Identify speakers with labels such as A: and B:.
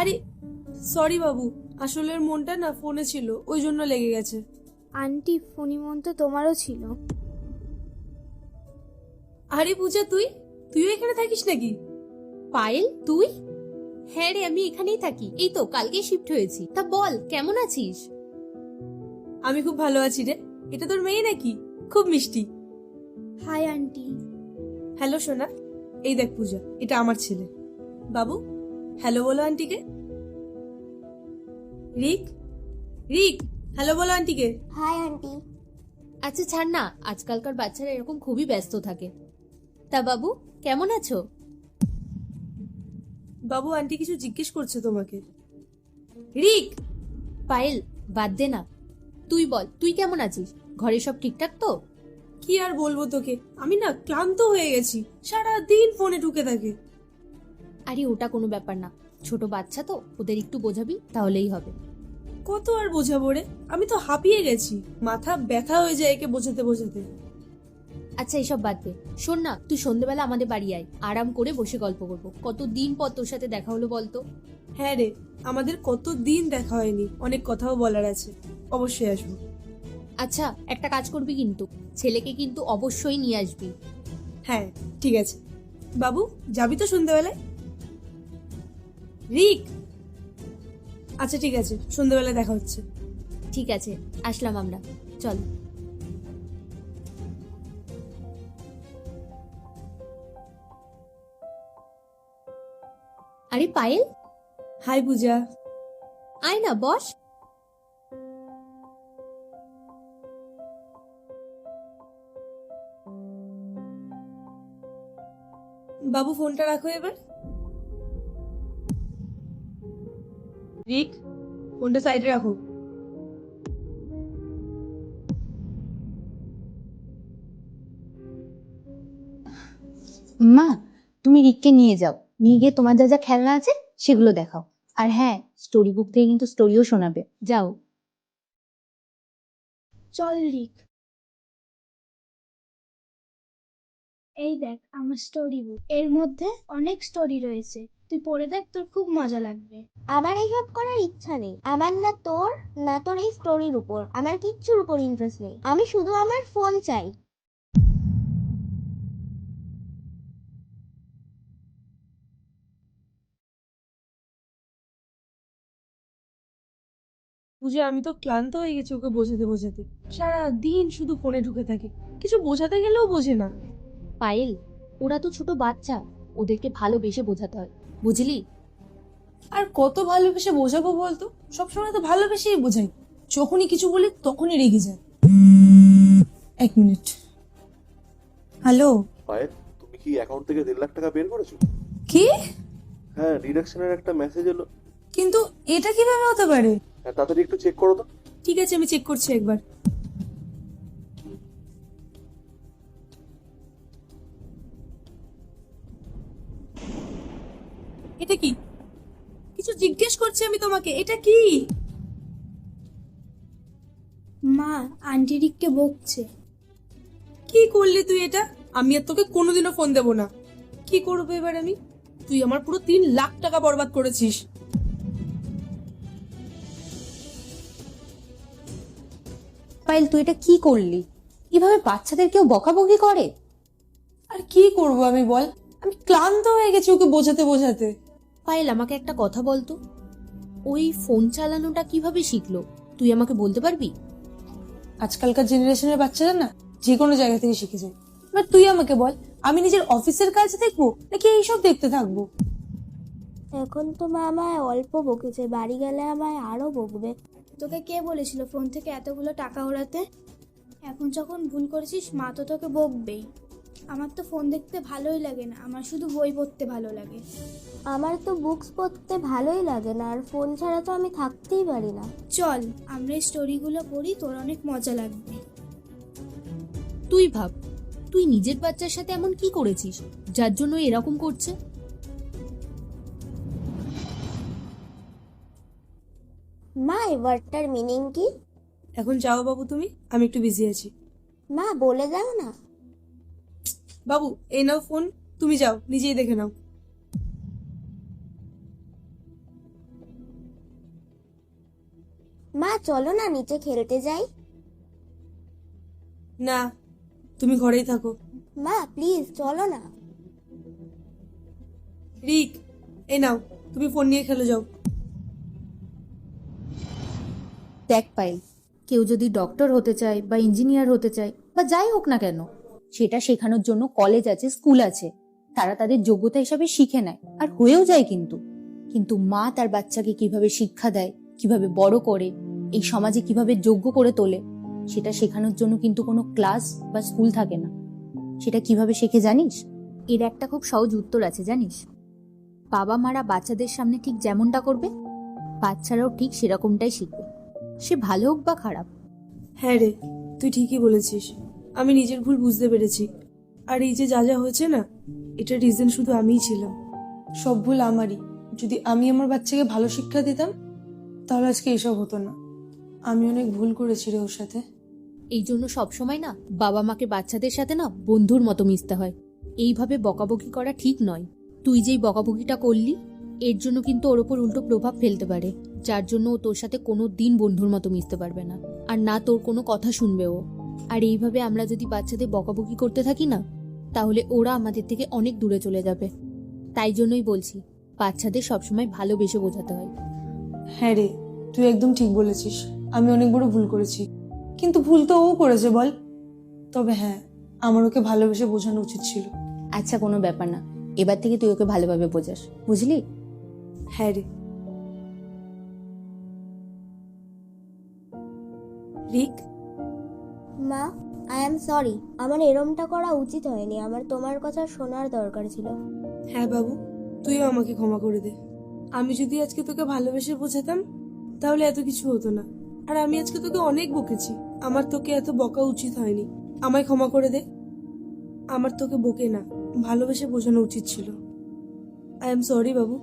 A: আরে সরি বাবু, আসলে ওর মনটা না ফোনে ছিল, ওই জন্য লেগে গেছে।
B: আন্টি ফোনি মন তো তোমারও ছিল।
A: আরে পূজা, তুইও এখানে থাকিস নাকি?
C: পায়েল, তুই? হ্যাঁ রে, আমি এখানেই থাকি, এই তো কালকে শিফট হয়েছি। তা বল, কেমন আছিস?
A: আমি খুব ভালো আছি রে। এটা তোর মেয়ে নাকি? খুব মিষ্টি।
B: Hi aunty.
A: হ্যালো সোনা, এই দেখ পূজা, এটা আমার ছেলে। বাবু, হ্যালো বলো আন্টিকে। রিক, রিক, হ্যালো বলো আন্টিকে।
B: Hi aunty.
C: আচ্ছা ছাড় না, আজকালকার বাচ্চারা এরকম খুবই ব্যস্ত থাকে। তা বাবু, কেমন আছো?
A: বাবু, আন্টি কিছু জিজ্ঞেস করছে তোমাকে। রিক,
C: পায়েল, বাদ দে না। তুই বল, তুই কেমন আছিস? ঘরে সব ঠিকঠাক তো?
A: কি আর বলবো তোকে, আমি না ক্লান্ত হয়ে গেছি, সারা দিন ফোনে ঢুকে থাকে।
C: আরে ওটা কোনো ব্যাপার না, ছোট বাচ্চা তো, ওদের একটু বোঝাবি তাহলেই হবে।
A: কত আর বোঝাবো রে, আমি তো হাঁপিয়ে গেছি, মাথা ব্যথা হয়ে যায় একে বোঝাতে বোঝাতে।
C: আচ্ছা এসব বাদ দে, শোন না, তুই সন্ধ্যেবেলা আমাদের বাড়ি আয়, আরাম করে বসে গল্প করবো। কতদিন পর তোর সাথে দেখা হলো বলতো।
A: হ্যাঁ রে, আমাদের কত দিন দেখা হয়নি, অনেক কথাও বলার আছে। অবশ্যই আসবো।
C: আচ্ছা একটা কাজ করবি কিন্তু, ছেলেকে কিন্তু অবশ্যই নিয়ে আসবি।
A: হ্যাঁ ঠিক আছে। বাবু, যাবি তো সন্ধ্যাবেলায়? রিক, আচ্ছা ঠিক আছে, সন্ধ্যাবেলায় দেখা হচ্ছে।
C: ঠিক আছে, আসলাম আমরা, চল। আরে পায়েল,
A: হাই পূজা।
C: আয় না, বস।
A: বাবু, ফোনটা রাখো এবার। রিক, ফোনটা সাইডে রাখো।
D: মা, তুমি রিককে নিয়ে যাও, নিয়ে গিয়ে তোমার যা যা খেলনা আছে সেগুলো দেখাও। আর হ্যাঁ, স্টোরি বুক থেকে কিন্তু স্টোরিও শোনাবে। যাও।
B: চল রিক। এই দেখ আমার স্টোরি বুক, এর মধ্যে অনেক স্টোরি রয়েছে, তুই পড়ে দেখ, তোর খুব মজা লাগবে।
E: আমার এইসব করার ইচ্ছা নেই। আমার না তোর না তোর এই স্টোরির উপর, আমার কিচ্ছুর উপর ইন্টারেস্ট নেই। আমি শুধু আমার ফোন চাই।
A: পূজা, আমি তো ক্লান্ত হয়ে গেছি ওকে বোঝাতে বোঝাতে, সারা দিন শুধু ফোনে ঢুকে থাকে, কিছু বোঝাতে গেলেও বোঝে না।
C: পায়েল, ওরা তো ছোট বাচ্চা, ওদেরকে ভালোবেসে বোঝাতে হয়, বুঝলি?
A: আর কত ভালোবেসে বোঝাবো বলতো, সবসময় তো ভালোবেসেই বোঝাই, যখনই কিছু বলি তখনই রেগে যায়। এক মিনিট। হ্যালো।
F: পায়েল, তুমি কি অ্যাকাউন্ট থেকে 1.5 লাখ টাকা বের করেছো?
A: কি?
F: হ্যাঁ, ডিডাকশনের একটা মেসেজ এলো।
A: কিন্তু এটা কিভাবে হতে পারে?
F: হ্যাঁ, তাড়াতাড়ি একটু চেক করো তো।
A: ঠিক আছে, আমি চেক করছি একবার। এটা কি? কিছু জিজ্ঞেস করছি আমি তোমাকে, এটা কি?
B: মা, আন্টি রিককে বকছে।
A: কি করলি তুই এটা? আমি আর তোকে কোনোদিনও ফোন দেবো না। কি করবো এবার আমি? তুই আমার পুরো 3 লাখ টাকা বরবাদ করেছিস।
D: পায়েল, তুই এটা কি করলি? কিভাবে বাচ্চাদের কেউ বকাবকি করে?
A: আর কি করব আমি বল, আমি ক্লান্ত হয়ে গেছি ওকে বোঝাতে বোঝাতে।
C: পায়েল, আমাকে একটা কথা বলতো, ওই ফোন চালানোটা কিভাবে শিখলো, তুই আমাকে বলতে পারবি?
A: আজকালকার জেনারেশনের বাচ্চারা না যে কোনো জায়গা থেকে শিখে যায়। এবার তুই আমাকে বল, আমি নিজের অফিসের কাজ দেখবো নাকি এইসব দেখতে থাকবো?
E: এখন তো মা আমায় অল্প বকেছে, বাড়ি গেলে আমায় আরো বকবে।
B: তোকে কে বলেছিল ফোন থেকে এতগুলো টাকা ওড়াতে? এখন যখন ভুল করেছিস মা তো তোকে বকবেই। আমার তো ফোন দেখতে ভালোই লাগে না, আমার শুধু বই পড়তে ভালো লাগে।
E: আমার তো বুকস পড়তে ভালোই লাগে না, আর ফোন ছাড়া তো আমি থাকতেই পারি না।
B: চল আমরা এই স্টোরিগুলো পড়ি, তোর অনেক মজা লাগবে।
C: তুই ভাব, তুই নিজের বাচ্চার সাথে এমন কি করেছিস যার জন্য ও এরকম করছে?
E: মা, এই ওয়ার্ডটার মিনিং কি?
A: এখন যাও বাবু তুমি, আমি একটু বিজি আছি।
E: মা, বলে দাও না।
A: বাবু, এই নাও ফোন, তুমি যাও নিজেই দেখে নাও।
E: মা চলো না নিচে খেলতে যাই।
A: না, তুমি ঘরেই থাকো।
E: মা প্লিজ চলো না।
A: রিক, এই নাও, তুমি ফোন নিয়ে খেলে যাও।
C: দেখ পাইল, কেউ যদি ডক্টর হতে চায় বা ইঞ্জিনিয়ার হতে চায় বা যাই হোক না কেন,
D: সেটা শেখানোর জন্য কলেজ আছে, স্কুল আছে, তারা তাদের যোগ্যতা হিসাবে শিখে নেয় আর হয়েও যায়। কিন্তু মা তার বাচ্চাকে কিভাবে শিক্ষা দেয়, কিভাবে বড় করে, এই সমাজে কিভাবে যোগ্য করে তোলে, সেটা শেখানোর জন্য কিন্তু কোনো ক্লাস বা স্কুল থাকে না। সেটা কিভাবে শেখে জানিস?
C: এর একটা খুব সহজ উত্তর আছে জানিস। বাবা মারা বাচ্চাদের সামনে ঠিক যেমনটা করবে, বাচ্চারাও ঠিক সেরকমটাই শিখবে, সে ভালো হোক বা খারাপ।
A: হ্যাঁ রে, তুই ঠিকই বলেছিস। আমি নিজের ভুল বুঝতে পেরেছি। আর এই যে যা যা হয়েছে না, এটার রিজন শুধু আমিই ছিলাম। সব ভুল আমারই। যদি আমি আমার বাচ্চাকে ভালো শিক্ষা দিতাম, তাহলে আজকে এসব হতো না। আমি অনেক ভুল করেছি রে ওর সাথে।
C: এই জন্য সবসময় না বাবা মাকে বাচ্চাদের সাথে না বন্ধুর মতো মিশতে হয়। এইভাবে বকাবকি করা ঠিক নয়। তুই যেই বকাবকিটা করলি, এর জন্য কিন্তু ওর ওপর উল্টো প্রভাব ফেলতে পারে, যার জন্য ও তোর সাথে কোনো দিন বন্ধুর মতো মিশতে পারবে না, আর না তোর কোনো কথা শুনবে ও। আর এইভাবে আমরা যদি বাচ্চাদের বকাবকি করতে থাকি না, তাহলে ওরা আমাদের থেকে অনেক দূরে চলে যাবে। তাই জন্যই বলছি, বাচ্চাদের সবসময় ভালোবেসে বোঝাতে হয়।
A: হ্যাঁ রে, তুই একদম ঠিক বলেছিস। আমি অনেক বড় ভুল করেছি, কিন্তু ভুল তো ও করেছে বল। তবে হ্যাঁ, আমার ওকে ভালোবেসে বোঝানো উচিত ছিল।
D: আচ্ছা, কোনো ব্যাপার না, এবার থেকে তুই ওকে ভালোভাবে বোঝাস, বুঝলি?
A: হ্যাঁ রে। রিক,
E: মা আই এম সরি, আমার এরমটা করা উচিত হয়নি। আমার তোমার কথা শোনার দরকার ছিল।
A: হ্যাঁ বাবু, তুইও আমাকে ক্ষমা করে দে। আমি যদি আজকে তোকে ভালোবেসে বোঝাতাম, তাহলে এত কিছু হতো না। আর আমি আজকে তোকে অনেক বকেছি। আমার তোকে এত বকা উচিত হয়নি। আমায় ক্ষমা করে দে। আমার তোকে বকে না, ভালোবেসে বোঝানো উচিত ছিল। I am sorry Babu.